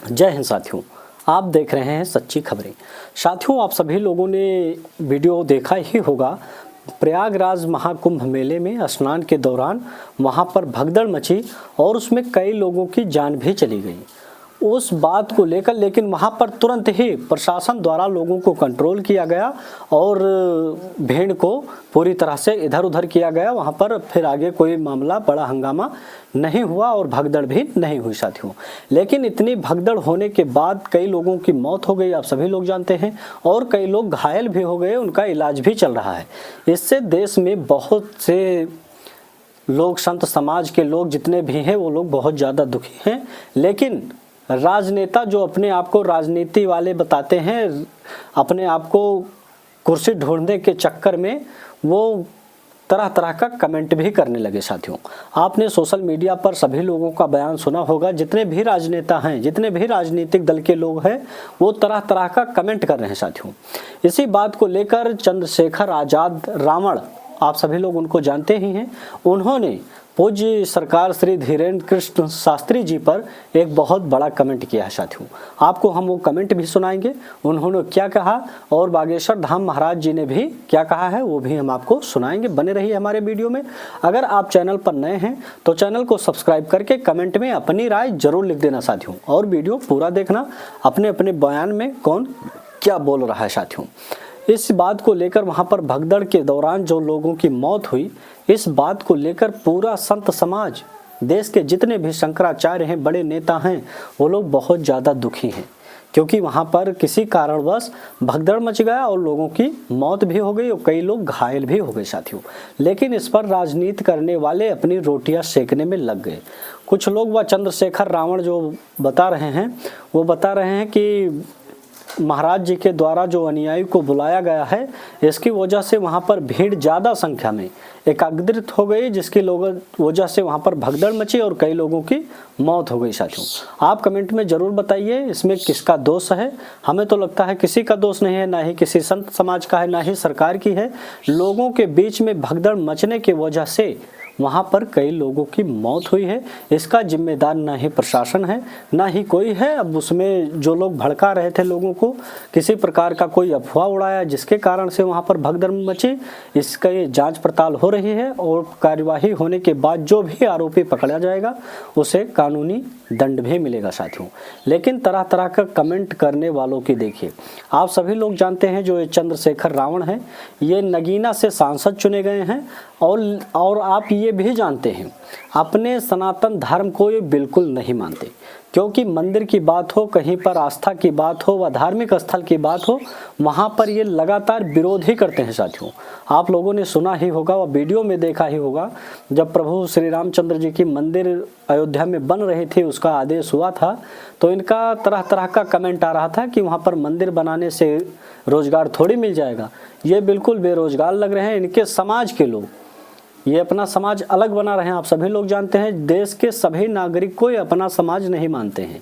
जय हिंद साथियों, आप देख रहे हैं सच्ची खबरें। साथियों, आप सभी लोगों ने वीडियो देखा ही होगा। प्रयागराज महाकुंभ मेले में स्नान के दौरान वहां पर भगदड़ मची और उसमें कई लोगों की जान भी चली गई। उस बात को लेकर लेकिन वहां पर तुरंत ही प्रशासन द्वारा लोगों को कंट्रोल किया गया और भीड़ को पूरी तरह से इधर उधर किया गया। वहां पर फिर आगे कोई मामला बड़ा हंगामा नहीं हुआ और भगदड़ भी नहीं हुई साथियों। लेकिन इतनी भगदड़ होने के बाद कई लोगों की मौत हो गई, आप सभी लोग जानते हैं, और कई लोग घायल भी हो गए, उनका इलाज भी चल रहा है। इससे देश में बहुत से लोग, संत समाज के लोग जितने भी हैं, वो लोग बहुत ज़्यादा दुखी हैं। लेकिन राजनेता जो अपने आप को राजनीति वाले बताते हैं, अपने आप को कुर्सी ढूंढने के चक्कर में वो तरह तरह का कमेंट भी करने लगे साथियों। आपने सोशल मीडिया पर सभी लोगों का बयान सुना होगा। जितने भी राजनेता हैं, जितने भी राजनीतिक दल के लोग हैं, वो तरह तरह का कमेंट कर रहे हैं साथियों। इसी बात को लेकर चंद्रशेखर आज़ाद रावण, आप सभी लोग उनको जानते ही हैं, उन्होंने पूज्य सरकार श्री धीरेन्द्र कृष्ण शास्त्री जी पर एक बहुत बड़ा कमेंट किया है साथियों। आपको हम वो कमेंट भी सुनाएंगे, उन्होंने क्या कहा और बागेश्वर धाम महाराज जी ने भी क्या कहा है, वो भी हम आपको सुनाएंगे। बने रहिए हमारे वीडियो में। अगर आप चैनल पर नए हैं तो चैनल को सब्सक्राइब करके कमेंट में अपनी राय जरूर लिख देना साथियों, और वीडियो पूरा देखना, अपने अपने बयान में कौन क्या बोल रहा है साथियों। इस बात को लेकर वहां पर भगदड़ के दौरान जो लोगों की मौत हुई, इस बात को लेकर पूरा संत समाज, देश के जितने भी शंकराचार्य हैं, बड़े नेता हैं, वो लोग बहुत ज़्यादा दुखी हैं, क्योंकि वहां पर किसी कारणवश भगदड़ मच गया और लोगों की मौत भी हो गई और कई लोग घायल भी हो गए साथियों। लेकिन इस पर राजनीति करने वाले अपनी रोटियां सेकने में लग गए। कुछ लोग व चंद्रशेखर रावण जो बता रहे हैं, वो बता रहे हैं कि महाराज जी के द्वारा जो अनुयायी को बुलाया गया है, इसकी वजह से वहां पर भीड़ ज़्यादा संख्या में एकत्रित हो गई, जिसकी वजह से वहां पर भगदड़ मची और कई लोगों की मौत हो गई साथियों। आप कमेंट में ज़रूर बताइए इसमें किसका दोष है। हमें तो लगता है किसी का दोष नहीं है, ना ही किसी संत समाज का है, ना ही सरकार की है। लोगों के बीच में भगदड़ मचने की वजह से वहाँ पर कई लोगों की मौत हुई है। इसका जिम्मेदार ना ही प्रशासन है, ना ही कोई है। अब उसमें जो लोग भड़का रहे थे लोगों को, किसी प्रकार का कोई अफवाह उड़ाया जिसके कारण से वहाँ पर भगदड़ मची, इसका ये जांच पड़ताल हो रही है और कार्यवाही होने के बाद जो भी आरोपी पकड़ा जाएगा उसे कानूनी दंड भी मिलेगा साथियों। लेकिन तरह तरह का कमेंट करने वालों की देखिए, आप सभी लोग जानते हैं जो ये चंद्रशेखर रावण है, ये नगीना से सांसद चुने गए हैं और आप ये भी जानते हैं अपने सनातन धर्म को ये बिल्कुल नहीं मानते, क्योंकि मंदिर की बात हो, कहीं पर आस्था की बात हो व धार्मिक स्थल की बात हो, वहाँ पर ये लगातार विरोध ही करते हैं साथियों। आप लोगों ने सुना ही होगा व वीडियो में देखा ही होगा, जब प्रभु श्री रामचंद्र जी की मंदिर अयोध्या में बन रही थी, उसका आदेश हुआ था, तो इनका तरह तरह का कमेंट आ रहा था कि वहाँ पर मंदिर बनाने से रोजगार थोड़ी मिल जाएगा। ये बिल्कुल बेरोजगार लग रहे हैं इनके समाज के लोग, ये अपना समाज अलग बना रहे हैं। आप सभी लोग जानते हैं देश के सभी नागरिक को ये अपना समाज नहीं मानते हैं,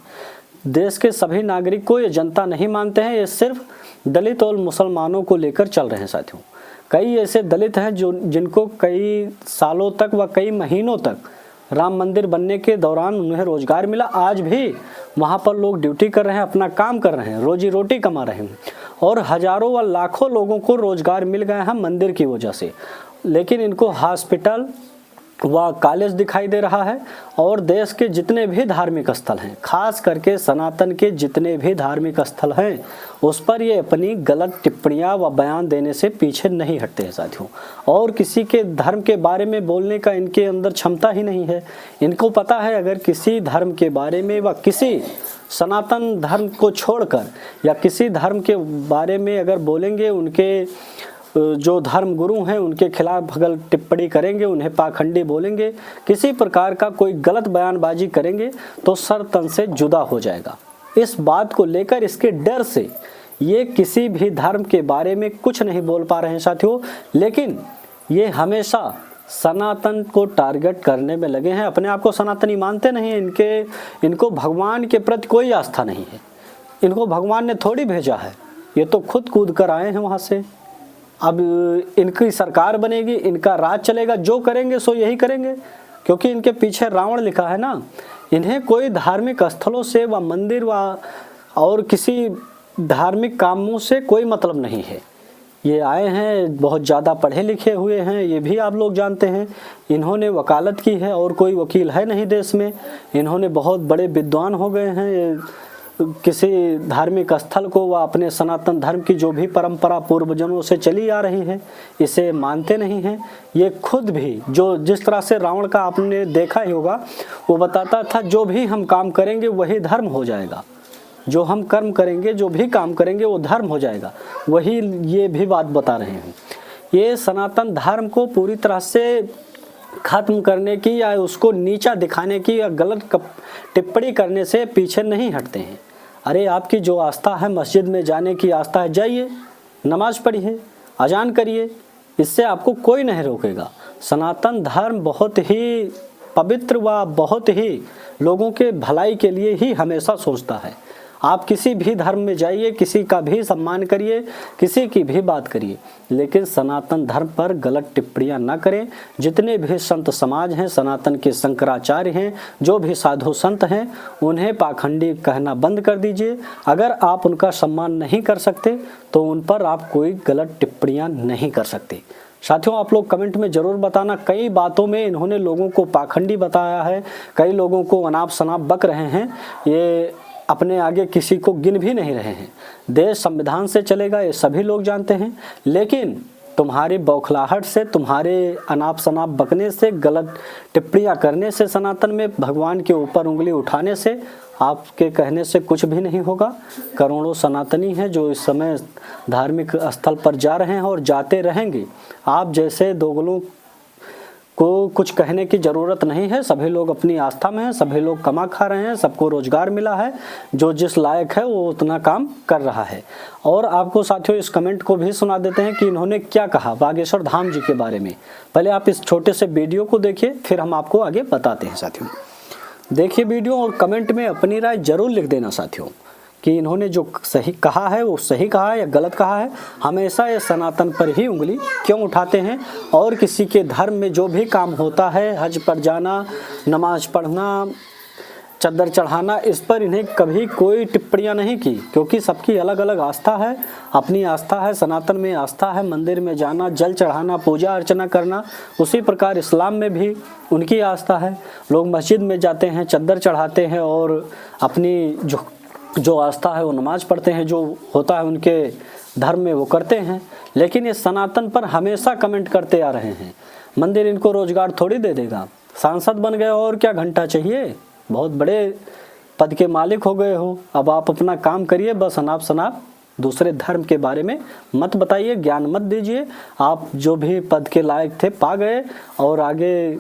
देश के सभी नागरिक को ये जनता नहीं मानते हैं। ये सिर्फ दलित और मुसलमानों को लेकर चल रहे हैं साथियों। कई ऐसे दलित हैं जिनको कई सालों तक व कई महीनों तक राम मंदिर बनने के दौरान उन्हें रोजगार मिला। आज भी वहाँ पर लोग ड्यूटी कर रहे हैं, अपना काम कर रहे हैं, रोजी रोटी कमा रहे हैं, और हजारों व लाखों लोगों को रोजगार मिल गया है मंदिर की वजह से। लेकिन इनको हॉस्पिटल व कॉलेज दिखाई दे रहा है, और देश के जितने भी धार्मिक स्थल हैं, खास करके सनातन के जितने भी धार्मिक स्थल हैं, उस पर ये अपनी गलत टिप्पणियां व बयान देने से पीछे नहीं हटते हैं साथियों। और किसी के धर्म के बारे में बोलने का इनके अंदर क्षमता ही नहीं है। इनको पता है अगर किसी धर्म के बारे में व किसी सनातन धर्म को छोड़कर या किसी धर्म के बारे में अगर बोलेंगे, उनके जो धर्म गुरु हैं उनके खिलाफ गलत टिप्पणी करेंगे, उन्हें पाखंडी बोलेंगे, किसी प्रकार का कोई गलत बयानबाजी करेंगे तो सर तन से जुदा हो जाएगा। इस बात को लेकर, इसके डर से ये किसी भी धर्म के बारे में कुछ नहीं बोल पा रहे हैं साथियों। लेकिन ये हमेशा सनातन को टारगेट करने में लगे हैं। अपने आप को सनातनी मानते नहीं हैं। इनको भगवान के प्रति कोई आस्था नहीं है। इनको भगवान ने थोड़ी भेजा है, ये तो खुद कूद कर आए हैं वहाँ से। अब इनकी सरकार बनेगी, इनका राज चलेगा, जो करेंगे सो यही करेंगे, क्योंकि इनके पीछे रावण लिखा है ना। इन्हें कोई धार्मिक स्थलों से व मंदिर व और किसी धार्मिक कामों से कोई मतलब नहीं है। ये आए हैं, बहुत ज़्यादा पढ़े लिखे हुए हैं, ये भी आप लोग जानते हैं। इन्होंने वकालत की है और कोई वकील है नहीं देश में। इन्होंने बहुत बड़े विद्वान हो गए हैं। किसी धार्मिक स्थल को व अपने सनातन धर्म की जो भी परंपरा पूर्वजन्मों से चली आ रही है, इसे मानते नहीं हैं। ये खुद भी जो जिस तरह से रावण का आपने देखा ही होगा, वो बताता था जो भी हम काम करेंगे वही धर्म हो जाएगा, जो हम कर्म करेंगे, जो भी काम करेंगे वो धर्म हो जाएगा। वही ये भी बात बता रहे हैं। ये सनातन धर्म को पूरी तरह से खत्म करने की या उसको नीचा दिखाने की या गलत टिप्पणी करने से पीछे नहीं हटते हैं। अरे आपकी जो आस्था है, मस्जिद में जाने की आस्था है, जाइए, नमाज पढ़िए, अजान करिए, इससे आपको कोई नहीं रोकेगा। सनातन धर्म बहुत ही पवित्र व बहुत ही लोगों के भलाई के लिए ही हमेशा सोचता है। आप किसी भी धर्म में जाइए, किसी का भी सम्मान करिए, किसी की भी बात करिए, लेकिन सनातन धर्म पर गलत टिप्पणियां ना करें। जितने भी संत समाज हैं, सनातन के शंकराचार्य हैं, जो भी साधु संत हैं, उन्हें पाखंडी कहना बंद कर दीजिए। अगर आप उनका सम्मान नहीं कर सकते तो उन पर आप कोई गलत टिप्पणियां नहीं कर सकते। साथियों, आप लोग कमेंट में ज़रूर बताना, कई बातों में इन्होंने लोगों को पाखंडी बताया है, कई लोगों को अनाप शनाप बक रहे हैं। ये अपने आगे किसी को गिन भी नहीं रहे हैं। देश संविधान से चलेगा, ये सभी लोग जानते हैं, लेकिन तुम्हारी बौखलाहट से, तुम्हारे अनाप शनाप बकने से, गलत टिप्पणियां करने से, सनातन में भगवान के ऊपर उंगली उठाने से, आपके कहने से कुछ भी नहीं होगा। करोड़ों सनातनी हैं जो इस समय धार्मिक स्थल पर जा रहे हैं और जाते रहेंगे। आप जैसे दोगलों को कुछ कहने की ज़रूरत नहीं है। सभी लोग अपनी आस्था में हैं, सभी लोग कमा खा रहे हैं, सबको रोजगार मिला है, जो जिस लायक है वो उतना काम कर रहा है। और आपको साथियों इस कमेंट को भी सुना देते हैं कि इन्होंने क्या कहा बागेश्वर धाम जी के बारे में। पहले आप इस छोटे से वीडियो को देखिए, फिर हम आपको आगे बताते हैं। साथियों देखिए वीडियो और कमेंट में अपनी राय जरूर लिख देना साथियों कि इन्होंने जो सही कहा है वो सही कहा है या गलत कहा है। हमेशा ये सनातन पर ही उंगली क्यों उठाते हैं और किसी के धर्म में जो भी काम होता है, हज पर जाना, नमाज पढ़ना, चद्दर चढ़ाना, इस पर इन्हें कभी कोई टिप्पणियां नहीं की, क्योंकि सबकी अलग अलग आस्था है। अपनी आस्था है, सनातन में आस्था है, मंदिर में जाना, जल चढ़ाना, पूजा अर्चना करना। उसी प्रकार इस्लाम में भी उनकी आस्था है। लोग मस्जिद में जाते हैं, चद्दर चढ़ाते हैं और अपनी जो आस्था है वो नमाज पढ़ते हैं, जो होता है उनके धर्म में वो करते हैं। लेकिन ये सनातन पर हमेशा कमेंट करते आ रहे हैं। मंदिर इनको रोजगार थोड़ी दे देगा। सांसद बन गए और क्या घंटा चाहिए, बहुत बड़े पद के मालिक हो गए हो। अब आप अपना काम करिए, बस अनाप शनाप दूसरे धर्म के बारे में मत बताइए, ज्ञान मत दीजिए। आप जो भी पद के लायक थे पा गए और आगे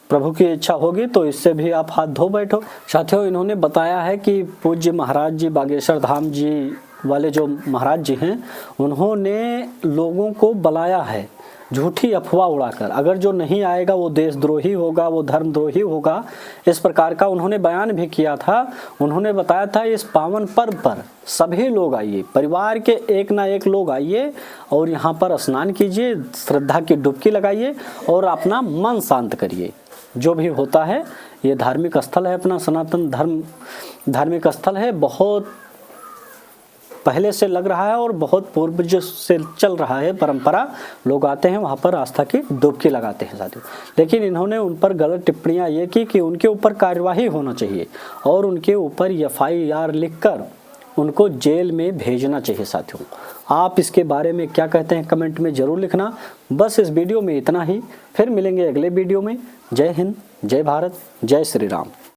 प्रभु की इच्छा होगी तो इससे भी आप हाथ धो बैठो। साथियों इन्होंने बताया है कि पूज्य महाराज जी, बागेश्वर धाम जी वाले जो महाराज जी हैं, उन्होंने लोगों को बुलाया है झूठी अफवाह उड़ाकर। अगर जो नहीं आएगा वो देशद्रोही होगा, वो धर्मद्रोही होगा, इस प्रकार का उन्होंने बयान भी किया था। उन्होंने बताया था इस पावन पर्व पर सभी लोग आइए, परिवार के एक ना एक लोग आइए और यहाँ पर स्नान कीजिए, श्रद्धा की डुबकी लगाइए और अपना मन शांत करिए। जो भी होता है ये धार्मिक स्थल है, अपना सनातन धर्म धार्मिक स्थल है, बहुत पहले से लग रहा है और बहुत पूर्वज से चल रहा है परंपरा। लोग आते हैं वहाँ पर आस्था की डुबकी लगाते हैं साथियों। लेकिन इन्होंने उन पर गलत टिप्पणियाँ ये की कि उनके ऊपर कार्यवाही होना चाहिए और उनके ऊपर FIR लिखकर उनको जेल में भेजना चाहिए। साथियों आप इसके बारे में क्या कहते हैं कमेंट में ज़रूर लिखना। बस इस वीडियो में इतना ही, फिर मिलेंगे अगले वीडियो में। जय हिंद, जय भारत, जय श्री राम।